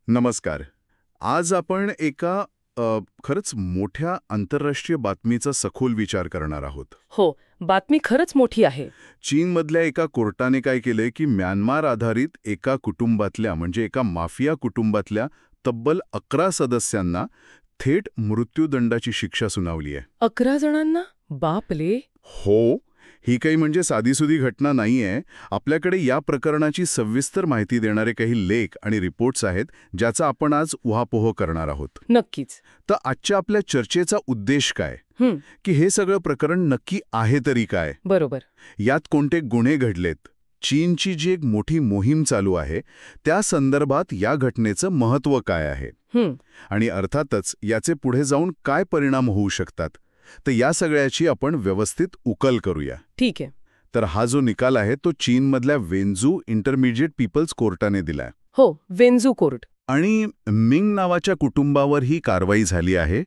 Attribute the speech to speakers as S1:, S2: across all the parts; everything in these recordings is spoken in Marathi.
S1: नमस्कार. आज आपण एका खरंच मोठ्या आंतरराष्ट्रीय बातमीचा सखोल विचार करणार आहोत.
S2: हो, बातमी खरंच मोठी आहे.
S1: चीनमधल्या एका कोर्टाने काय केलंय की म्यानमार आधारित एका कुटुंबातल्या म्हणजे एका माफिया कुटुंबातल्या तब्बल 11 सदस्यांना थेट मृत्यूदंडाची शिक्षा सुनावली आहे.
S2: 11 जणांना? बापले.
S1: हो, ही काही म्हणजे साधीसुधी घटना नाहीये. आपल्याकडे या प्रकरणाची सविस्तर माहिती देणारे काही लेख आणि रिपोर्ट्स आहेत ज्याचा आपण आज उहापोह करणार आहोत.
S2: नक्कीच.
S1: तर आजच्या आपल्या चर्चेचा उद्देश काय की हे सगळं प्रकरण नक्की आहे तरी काय,
S2: बरोबर.
S1: यात कोणते गुन्हे घडलेत, चीनची जी एक मोठी मोहीम चालू आहे त्या संदर्भात या घटनेचं महत्त्व काय आहे आणि अर्थातच याचे पुढे जाऊन काय परिणाम होऊ शकतात, तर या सगळ्याची आपण व्यवस्थित उकल करूया.
S2: ठीक आहे.
S1: तर हा जो निकाल आहे तो चीनमधल्या वेन्झू इंटरमिजिएट पीपल्स कोर्टाने दिलाय.
S2: हो, वेन्झू कोर्ट.
S1: आणि मिंग नावाच्या कुटुंबावर ही कारवाई झाली आहे.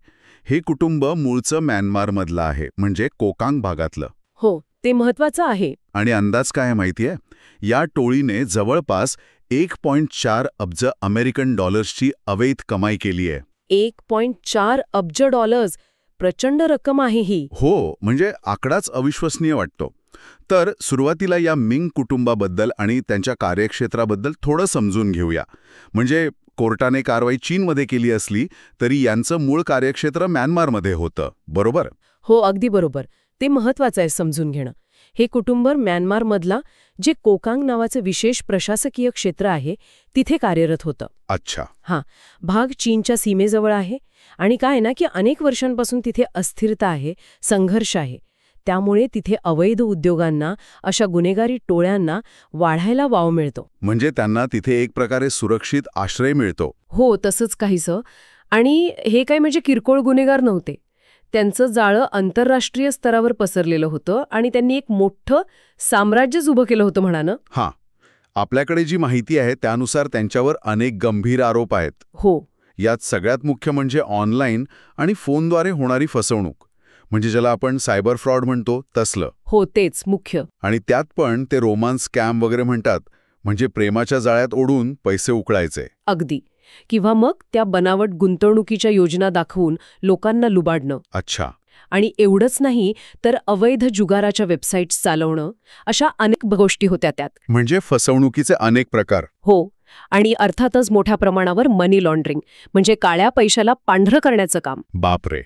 S1: हे कुटुंब मूळचं म्यानमारमधलं आहे, म्हणजे कोकांग भागातलं.
S2: हो, ते महत्वाचं आहे.
S1: आणि अंदाज काय माहितीये, या टोळीने जवळपास 1.4 अब्ज अमेरिकन डॉलर्सची अवैध कमाई केली आहे.
S2: 1.4 अब्ज डॉलर्स. प्रचंड रक्कम आहे ही.
S1: हो, म्हणजे आकडाच अविश्वसनीय वाटतो. तर सुरुवातीला या मिंग कुटुंबाबद्दल आणि त्यांच्या कार्यक्षेत्राबद्दल थोडं समजून घेऊया. म्हणजे कोर्टाने कारवाई चीनमध्ये केली असली तरी यांचं मूळ कार्यक्षेत्र म्यानमारमध्ये होतं, बरोबर?
S2: हो, अगदी बरोबर. ते महत्वाचं आहे समजून घेणं. हे कुटुंब म्यानमारमधला जे कोकांग नावाचं विशेष प्रशासकीय क्षेत्र आहे तिथे कार्यरत होतं.
S1: अच्छा.
S2: हां, भाग चीनच्या सीमेजवळ आहे आणि काय ना की अनेक वर्षांपासून तिथे अस्थिरता आहे, संघर्ष आहे. त्यामुळे तिथे अवैध उद्योगांना, अशा गुन्हेगारी टोळ्यांना वाढायला वाव मिळतो.
S1: म्हणजे त्यांना तिथे एक प्रकारे सुरक्षित आश्रय मिळतो.
S2: हो, तसंच काहीसं. आणि हे काही म्हणजे किरकोळ गुन्हेगार नव्हते. त्यांचं जाळं आंतरराष्ट्रीय स्तरावर पसरलेलं होतं आणि त्यांनी एक मोठं साम्राज्यच उभं केलं होतं म्हणा ना.
S1: हां, आपल्याकडे जी माहिती आहे त्यानुसार त्यांच्यावर अनेक गंभीर आरोप आहेत.
S2: हो.
S1: यात सगळ्यात मुख्य म्हणजे ऑनलाईन आणि फोनद्वारे होणारी फसवणूक, म्हणजे ज्याला आपण सायबर फ्रॉड म्हणतो तसलं.
S2: हो, तेच मुख्य.
S1: आणि त्यात पण ते रोमान्स स्कॅम वगैरे म्हणतात, म्हणजे प्रेमाच्या जाळ्यात ओढून पैसे उकळायचे.
S2: अगदी. किंवा मग त्या बनावट गुंतवणुकीच्या योजना दाखवून लोकांना लुबाडणं.
S1: अच्छा.
S2: आणि एवढंच नाही तर अवैध जुगाराच्या वेबसाईट्स चालवणं, अशा अनेक गोष्टी होत्या त्यात.
S1: म्हणजे फसवणुकीचे अनेक प्रकार.
S2: हो. आणि अर्थातच मोठ्या प्रमाणावर मनी लॉन्ड्रिंग, म्हणजे काळ्या पैशाला पांढरं करण्याचं काम.
S1: बापरे.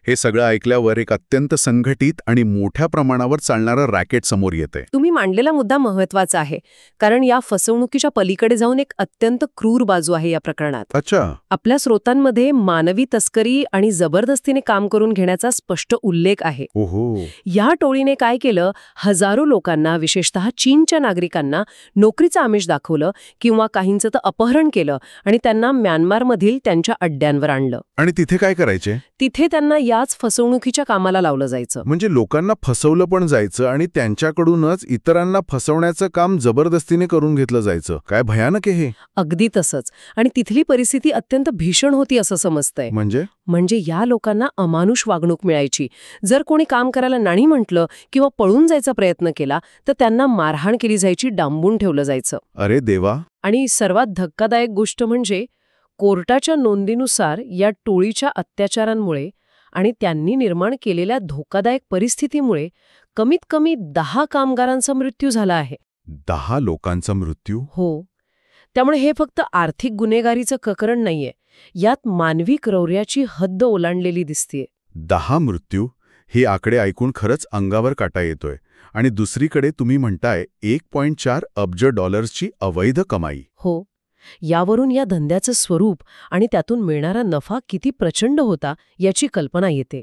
S1: हे सगळं ऐकल्यावर एक अत्यंत संघटित आणि मोठ्या प्रमाणावर चालणारं रॅकेट समोर येते.
S2: तुम्ही मांडलेला मुद्दा महत्वाचा आहे, कारण या फसवणुकीच्या पलीकडे जाऊन एक अत्यंत क्रूर बाजू आहे या प्रकरणात.
S1: अच्छा.
S2: आपल्या स्रोतांमध्ये मानवी तस्करी आणि जबरदस्तीने काम करून घेण्याचा स्पष्ट उल्लेख आहे.
S1: ओहो.
S2: या टोळीने काय केलं, हजारो लोकांना, विशेषतः चीनच्या नागरिकांना नोकरीचं आमिष दाखवलं किंवा काहींचं तर अपहरण केलं आणि त्यांना म्यानमारमधील त्यांच्या अड्ड्यांवर आणलं.
S1: आणि तिथे काय करायचे?
S2: तिथे त्यांना याच फसवणुकीच्या कामाला लावलं जायचं.
S1: म्हणजे लोकांना फसवलं पण जायचं आणि त्यांच्याकडूनच इतरांना फसवण्याचं काम जबरदस्तीने करून घेतलं जायचं. काय भयानक आहे हे.
S2: अगदी तसंच. आणि तिथली परिस्थिती अत्यंत भीषण होती असं समजतंय. म्हणजे या लोकांना अमानुष वागणूक मिळायची. जर कोणी काम करायला नाही म्हटलं किंवा पळून जायचा प्रयत्न केला तर त्यांना मारहाण केली जायची, डांबून ठेवलं जायचं.
S1: अरे देवा.
S2: आणि सर्वात धक्कादायक गोष्ट म्हणजे कोर्टाच्या नोंदीनुसार या टोळीच्या अत्याचारांमुळे आणि त्यांनी निर्माण केलेल्या धोकादायक परिस्थितीमुळे कमीत कमी 10 कामगारांचा मृत्यू झाला आहे.
S1: 10 लोकांचा मृत्यू?
S2: हो. त्यामुळे हे फक्त आर्थिक गुन्हेगारीचं प्रकरण नाहीये, यात मानवी क्रौर्याची हद्द ओलांडलेली दिसतेय.
S1: 10 मृत्यू? हे आकडे ऐकून खरंच अंगावर काटा येतोय. आणि दुसरीकडे तुम्ही म्हणताय 1.4 अब्ज डॉलर्सची अवैध कमाई.
S2: हो. यावरून या धंद्याचं स्वरूप आणि त्यातून मिळणारा नफा किती प्रचंड होता याची कल्पना येते.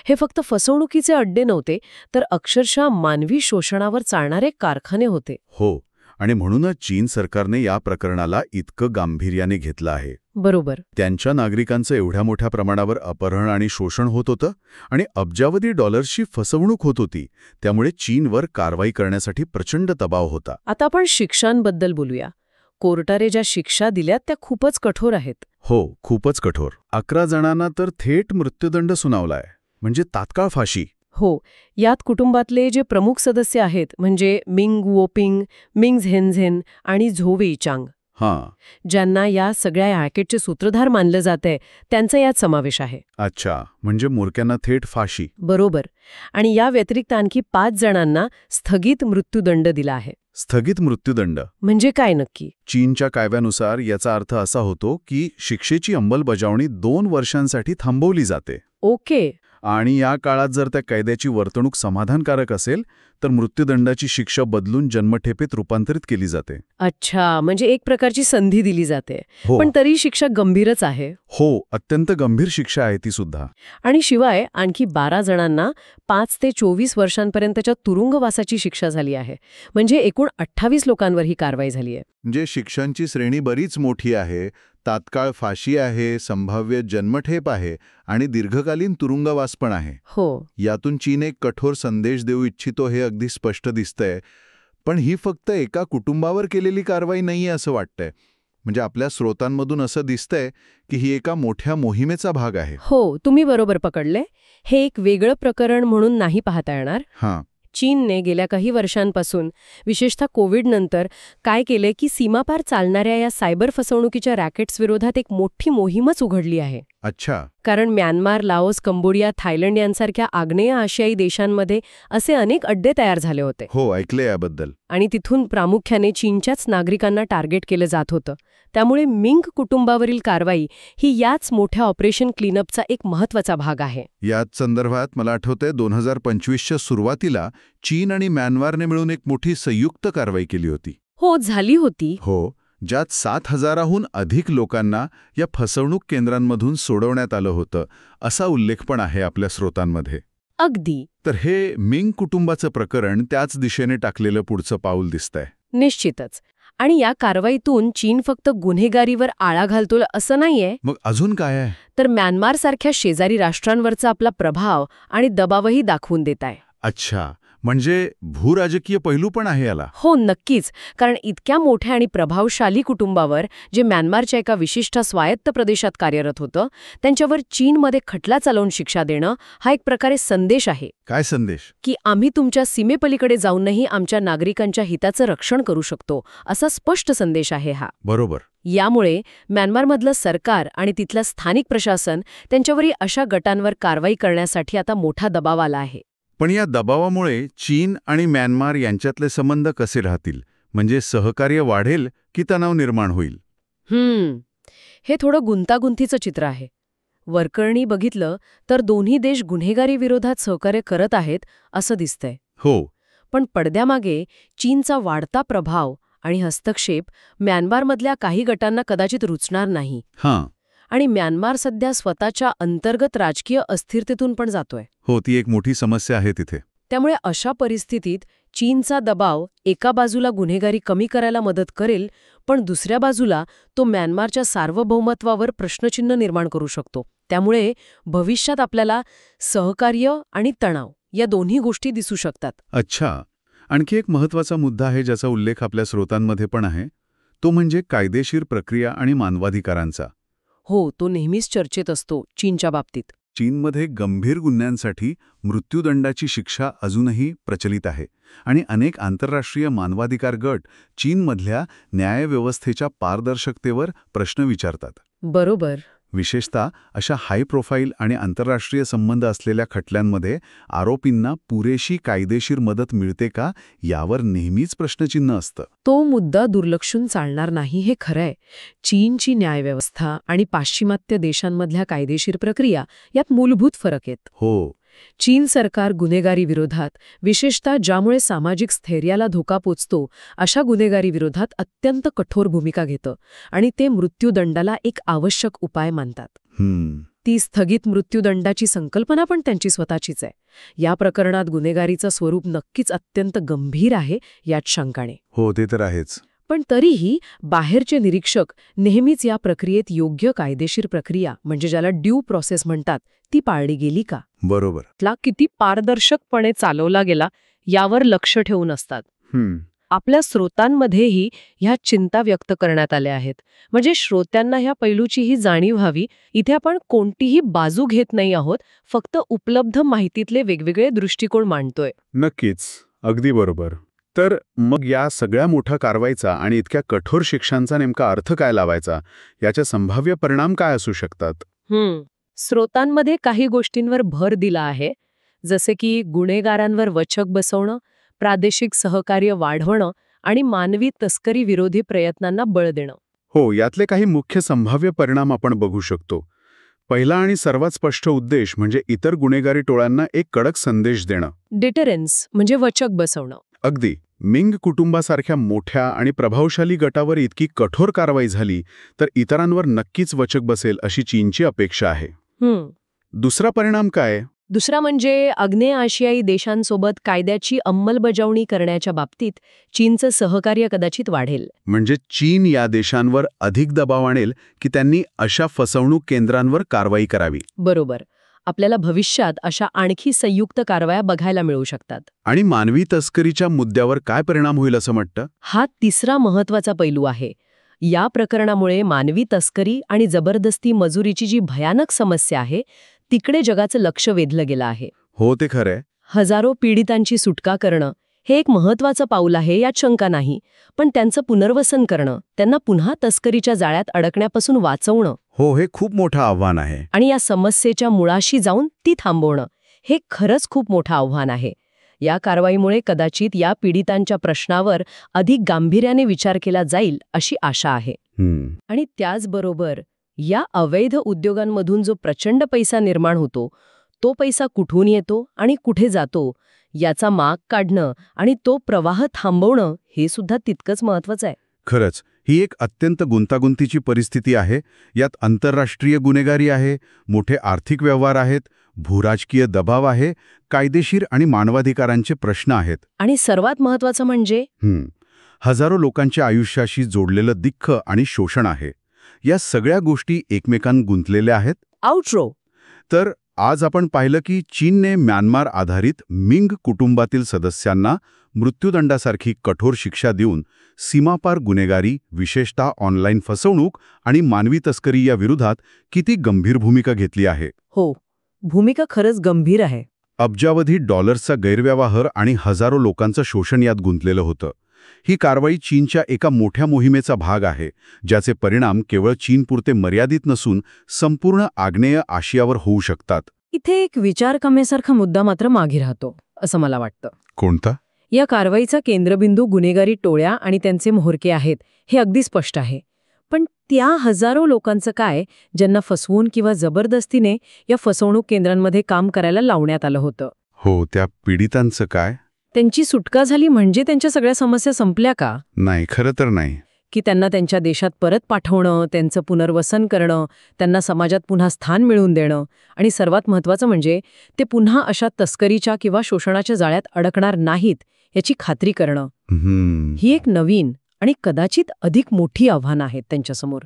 S2: हे फक्त फसवणुकीचे अड्डे नव्हते, तर अक्षरशः मानवी शोषणावर चालणारे कारखाने होते.
S1: हो. आणि म्हणूनच चीन सरकारने या प्रकरणाला इतकं गांभीर्याने घेतलं आहे.
S2: बरोबर.
S1: त्यांच्या नागरिकांचं एवढ्या मोठ्या प्रमाणावर अपहरण आणि शोषण होत होतं आणि अब्जावधी डॉलर्सची फसवणूक होत होती. त्यामुळे चीनवर कारवाई करण्यासाठी प्रचंड दबाव होता.
S2: आता आपण शिक्षांबद्दल बोलूया. कोर्टाने ज्या शिक्षा दिल्यात त्या खूपच कठोर आहेत.
S1: हो, खूपच कठोर. 11 जणांना तर थेट मृत्यूदंड सुनावलाय, म्हणजे तात्काळ फाशी.
S2: हो. यात कुटुंबातले जे प्रमुख सदस्य आहेत, म्हणजे मिंग वोपिंग, मिंग झेनझेन आणि झो वेईचांग.
S1: हां.
S2: ज्यांना या सगळ्या रॅकेटचे सूत्रधार मानलं जातंय त्यांचा यात समावेश आहे.
S1: अच्छा, म्हणजे म्होरक्यांना थेट फाशी.
S2: बरोबर. आणि या व्यतिरिक्त आणखी 5 जणांना स्थगित मृत्यूदंड दिला आहे.
S1: स्थगित मृत्यूदंड
S2: म्हणजे काय नक्की?
S1: चीनच्या कायद्यानुसार याचा अर्थ असा होतो की शिक्षेची अंमलबजावणी 2 वर्षांसाठी थांबवली जाते.
S2: ओके.
S1: आणि या काळात जर त्या कैद्याची वर्तणूक समाधानकारक असेल तर मृत्यूदंडाची शिक्षा बदलून जन्मठेपेत रूपांतरित केली जाते.
S2: अच्छा, म्हणजे एक प्रकारची संधी दिली जाते.
S1: हो.
S2: पण तरी शिक्षा गंभीरच आहे.
S1: हो, अत्यंत गंभीर शिक्षा आहे ती सुद्धा.
S2: आणि शिवाय आणखी 12 जणांना 5 ते 24 वर्षांपर्यंतच्या तुरुंगवासाची शिक्षा झाली आहे. म्हणजे एकूण 28 लोकांवर ही कारवाई झाली आहे.
S1: म्हणजे शिक्षांची श्रेणी बरीच मोठी आहे. तात्काळ फाशी आहे, संभाव्य जन्मठेप आहे आणि दीर्घकालीन तुरुंगवास पण आहे.
S2: हो.
S1: यातून चीन एक कठोर संदेश देऊ इच्छितो हे अगदी स्पष्ट दिसतंय. पण ही फक्त एका कुटुंबावर केलेली कारवाई नाहीये असं वाटतंय. म्हणजे आपल्या स्रोतांमधून असं दिसतंय की ही एका मोठ्या मोहिमेचा भाग आहे.
S2: हो, तुम्ही बरोबर पकडले. हे एक वेगळं प्रकरण म्हणून नाही पाहता येणार.
S1: हां.
S2: चीनने गेल्या काही वर्षांपासून, विशेषतः कोविडनंतर, काय केलंय की सीमापार चालणाऱ्या या सायबर फसवणुकीच्या रॅकेट्स विरोधात एक मोठी मोहीमच उघडली आहे.
S1: अच्छा.
S2: कारण म्यानमार, लाओस, कंबोडिया, थायलंड यांसारख्या आग्नेय आशियाई देशांमध्ये असे अनेक अड्डे तयार झाले होते.
S1: हो, ऐकले याबद्दल.
S2: आणि तिथून प्रामुख्याने चीनच्याच नागरिकांना टार्गेट केलं जात होतं. त्यामुळे मिंग कुटुंबावरील कारवाई ही याच मोठ्या ऑपरेशन क्लीनअपचा एक महत्त्वाचा भाग आहे.
S1: याच संदर्भात मला आठवतंय 2025च्या सुरुवातीला चीन आणि म्यानमारने मिळून एक मोठी संयुक्त कारवाई केली होती.
S2: हो, झाली होती.
S1: हो, ज्यात 7,000हून अधिक लोकांना या फसवणूक केंद्रांमधून सोडवण्यात आलं होतं असा उल्लेख पण आहे आपल्या स्रोतांमध्ये.
S2: अगदी.
S1: तर हे मिंग कुटुंबाचं प्रकरण त्याच दिशेने टाकलेलं पुढचं पाऊल दिसतंय.
S2: निश्चितच. आणि या कारवाईतून चीन फक्त गुन्हेगारीवर आळा घालतोय असं नाहीये.
S1: मग अजून काय आहे?
S2: तर म्यानमारसारख्या शेजारी राष्ट्रांवरचा आपला प्रभाव आणि दबावही दाखवून देत आहे.
S1: अच्छा, म्हणजे भूराजकीय पैलू पण आहे याला.
S2: हो, नक्कीच. कारण इतक्या मोठ्या आणि प्रभावशाली कुटुंबावर, जे म्यानमारच्या एका विशिष्ट स्वायत्त प्रदेशात कार्यरत होतं, त्यांच्यावर चीनमध्ये खटला चालवून शिक्षा देणं हा एक प्रकारे संदेश आहे.
S1: काय संदेश?
S2: की आम्ही तुमच्या सीमेपलीकडे जाऊनही आमच्या नागरिकांच्या हिताचं रक्षण करू शकतो, असा स्पष्ट संदेश आहे हा.
S1: बरोबर.
S2: यामुळे म्यानमारमधलं सरकार आणि तिथलं स्थानिक प्रशासन त्यांच्यावरही अशा गटांवर कारवाई करण्यासाठी आता मोठा दबाव आला आहे.
S1: पण या दबावामुळे चीन आणि म्यानमार यांच्यातले संबंध कसे राहतील? म्हणजे सहकार्य वाढेल की तणाव निर्माण होईल?
S2: हे थोडं गुंतागुंतीचं चित्र आहे. वरकरणी बघितलं तर दोन्ही देश गुन्हेगारी विरोधात सहकार्य करत आहेत असं दिसतंय.
S1: हो.
S2: पण पडद्यामागे चीनचा वाढता प्रभाव आणि हस्तक्षेप म्यानमारमधल्या काही गटांना कदाचित रुचणार नाही.
S1: हां.
S2: आणि म्यानमार सध्या स्वतःच्या अंतर्गत राजकीय अस्थिरतेतून पण जातोय.
S1: हो, ती एक मोठी समस्या आहे तिथे.
S2: त्यामुळे अशा परिस्थितीत चीनचा दबाव एका बाजूला गुन्हेगारी कमी करायला मदत करेल, पण दुसऱ्या बाजूला तो म्यानमारच्या सार्वभौमत्वावर प्रश्नचिन्ह निर्माण करू शकतो. त्यामुळे भविष्यात आपल्याला सहकार्य आणि तणाव या दोन्ही गोष्टी दिसू शकतात.
S1: अच्छा. आणखी एक महत्त्वाचा मुद्दा आहे ज्याचा उल्लेख आपल्या स्रोतांमध्ये पण आहे, तो म्हणजे कायदेशीर प्रक्रिया आणि मानवाधिकारांचा.
S2: हो, तो नेहमीच चर्चेत असतो चीनच्या बाबतीत.
S1: चीनमध्ये गंभीर गुन्ह्यांसाठी मृत्यूदंडाची शिक्षा अजूनही प्रचलित आहे आणि अनेक आंतरराष्ट्रीय मानवाधिकार गट चीनमधल्या न्यायव्यवस्थेच्या पारदर्शकतेवर प्रश्न विचारतात.
S2: बरोबर.
S1: विशेषतः अशा हाय प्रोफाईल आणि आंतरराष्ट्रीय संबंध असलेल्या खटल्यांमध्ये आरोपींना पुरेशी कायदेशीर मदत मिळते का यावर नेहमीच प्रश्नचिन्ह असतं.
S2: तो मुद्दा दुर्लक्षून चालणार नाही हे खरंय. चीनची न्यायव्यवस्था आणि पाश्चिमात्य देशांमधल्या कायदेशीर प्रक्रिया यात मूलभूत फरक आहेत.
S1: हो.
S2: चीन सरकार गुन्हेगारी विरोधात, विशेषतः ज्यामुळे सामाजिक स्थैर्याला धोका पोचतो अशा गुन्हेगारी विरोधात अत्यंत कठोर भूमिका घेतं आणि ते मृत्यूदंडाला एक आवश्यक उपाय मानतात. ती स्थगित मृत्यूदंडाची संकल्पना पण त्यांची स्वतःचीच आहे. या प्रकरणात गुन्हेगारीचं स्वरूप नक्कीच अत्यंत गंभीर आहे यात शंका नाही.
S1: हो, ते तर आहेच.
S2: पण तरीही बाहेरचे निरीक्षक नेहमीच या प्रक्रियेत योग्य कायदेशीर प्रक्रिया, म्हणजे ज्याला ड्यू प्रोसेस म्हणतात, ती पाळली गेली का?
S1: बरोबर.
S2: ला किती पारदर्शकपणे चालवला गेला यावर लक्ष ठेवून असतात. आपल्या स्रोतांमध्येही ह्या चिंता व्यक्त करण्यात आल्या आहेत. म्हणजे श्रोत्यांना ह्या पैलूचीही जाणीव व्हावी. इथे आपण कोणतीही बाजू घेत नाही आहोत, फक्त उपलब्ध माहितीतले वेगवेगळे दृष्टिकोन मांडतोय.
S1: नक्कीच. अगदी बरोबर. तर मग या सगळ्या मोठ्या कारवाईचा आणि इतक्या कठोर शिक्षांचा नेमका अर्थ काय लावायचा, याचे संभाव्य परिणाम काय असू शकतात?
S2: स्रोतांमध्ये काही गोष्टींवर भर दिला आहे, जसे की गुन्हेगारांवर वचक बसवणं, प्रादेशिक सहकार्य वाढवणं आणि मानवी तस्करी विरोधी प्रयत्नांना बळ देणं.
S1: हो, यातले काही मुख्य संभाव्य परिणाम आपण बघू शकतो. पहिला आणि सर्वात स्पष्ट उद्देश म्हणजे इतर गुन्हेगारी टोळ्यांना एक कडक संदेश देणं.
S2: डिटरन्स म्हणजे वचक बसवणं.
S1: अगदी. मिंग कुटुंबासारख्या मोठ्या आणि प्रभावशाली गटावर इतकी कठोर कारवाई झाली तर इतरांवर नक्कीच वचक बसेल अशी चीनची अपेक्षा आहे. दुसरा परिणाम काय?
S2: दुसरा म्हणजे आग्नेय आशियाई देशांसोबत कायद्याची अंमलबजावणी करण्याच्या बाबतीत चीनचं सहकार्य कदाचित वाढेल.
S1: म्हणजे चीन या देशांवर अधिक दबाव आणेल की त्यांनी अशा फसवणूक केंद्रांवर कारवाई करावी.
S2: बरोबर. आपल्याला भविष्यात अशा आणखी संयुक्त कारवाया बघायला मिळू शकतात.
S1: आणि मानवी तस्करीच्या मुद्द्यावर काय परिणाम होईल असं वाटतं?
S2: हा तिसरा महत्वाचा पैलू आहे. या प्रकरणामुळे मानवी तस्करी आणि जबरदस्ती मजुरीची जी भयानक समस्या आहे तिकडे जगाचं लक्ष वेधलं गेलं आहे.
S1: हो, ते खरंय.
S2: हजारो पीडितांची सुटका करणं हे एक महत्वाचं पाऊल आहे, यात शंका नाही. पण त्यांचं पुनर्वसन करणं, त्यांना पुन्हा तस्करीच्या जाळ्यात अडकण्यापासून वाचवणं,
S1: हो, हे खूप मोठं आव्हान आहे.
S2: आणि या समस्येच्या मुळाशी जाऊन ती थांबवणं, हे खरंच खूप मोठं आव्हान आहे. या कारवाईमुळे कदाचित या पीडितांच्या प्रश्नावर अधिक गांभीर्याने विचार केला जाईल अशी आशा आहे. आणि त्याचबरोबर या अवैध उद्योगांमधून जो प्रचंड पैसा निर्माण होतो, तो पैसा कुठून येतो आणि कुठे जातो याचा माग काढणं आणि तो प्रवाह थांबवणं हे सुद्धा तितकंच महत्वाचं आहे.
S1: खरंच, ही एक अत्यंत गुंतागुंतीची परिस्थिती आहे. यात आंतरराष्ट्रीय गुन्हेगारी आहे, मोठे आर्थिक व्यवहार आहेत, भूराजकीय दबाव आहे, कायदेशीर आणि मानवाधिकारांचे प्रश्न आहेत.
S2: आणि सर्वात महत्वाचं म्हणजे
S1: हजारो लोकांच्या आयुष्याशी जोडलेलं दुःख आणि शोषण आहे. या सगळ्या गोष्टी एकमेकांत गुंतलेल्या आहेत.
S2: आउट्रो.
S1: तर आज आपण पाहिलं की चीनने म्यानमार आधारित मिंग कुटुंबातील सदस्यांना मृत्यूदंडासारखी कठोर शिक्षा देऊन सीमापार गुन्हेगारी, विशेषतः ऑनलाईन फसवणूक आणि मानवी तस्करी या विरोधात किती गंभीर भूमिका घेतली आहे.
S2: हो, भूमिका खरंच गंभीर आहे.
S1: अब्जावधी डॉलर्सचा गैरव्यवहार आणि हजारो लोकांचं शोषण यात गुंतलेलं होतं. ही कारवाई चीनच्या एका मोठ्या मोहिमेचा भाग आहे, ज्याचे परिणाम केवळ चीनपुरते मर्यादित नसून संपूर्ण आग्नेय आशियावर होऊ शकतात.
S2: इथे एक विचार करण्यासारखा मुद्दा मात्र मागे राहतो, असं मला वाटतं.
S1: कोणता?
S2: या कारवाईचा केंद्रबिंदू गुन्हेगारी टोळ्या आणि त्यांचे म्होरके आहेत, हे अगदी स्पष्ट आहे. पण त्या हजारो लोकांचं काय, ज्यांना फसवून किंवा जबरदस्तीने या फसवणूक केंद्रांमध्ये काम करायला लावण्यात आलं होतं?
S1: हो, त्या पीडितांचं काय?
S2: त्यांची सुटका झाली म्हणजे त्यांच्या सगळ्या समस्या संपल्या का?
S1: नाही, खरं तर नाही.
S2: की त्यांना त्यांच्या देशात परत पाठवणं, त्यांचं पुनर्वसन करणं, त्यांना समाजात पुन्हा स्थान मिळवून देणं आणि सर्वात महत्त्वाचं म्हणजे ते पुन्हा अशा तस्करीच्या किंवा शोषणाच्या जाळ्यात अडकणार नाहीत याची खात्री करणं. ही एक नवीन आणि कदाचित अधिक मोठी आव्हानं आहेत त्यांच्यासमोर.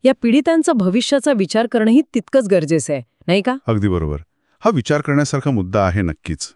S2: या पीडितांचा भविष्याचा विचार करणंही तितकंच गरजेचं आहे, नाही का?
S1: अगदी बरोबर. हा विचार करण्यासारखा मुद्दा आहे नक्कीच.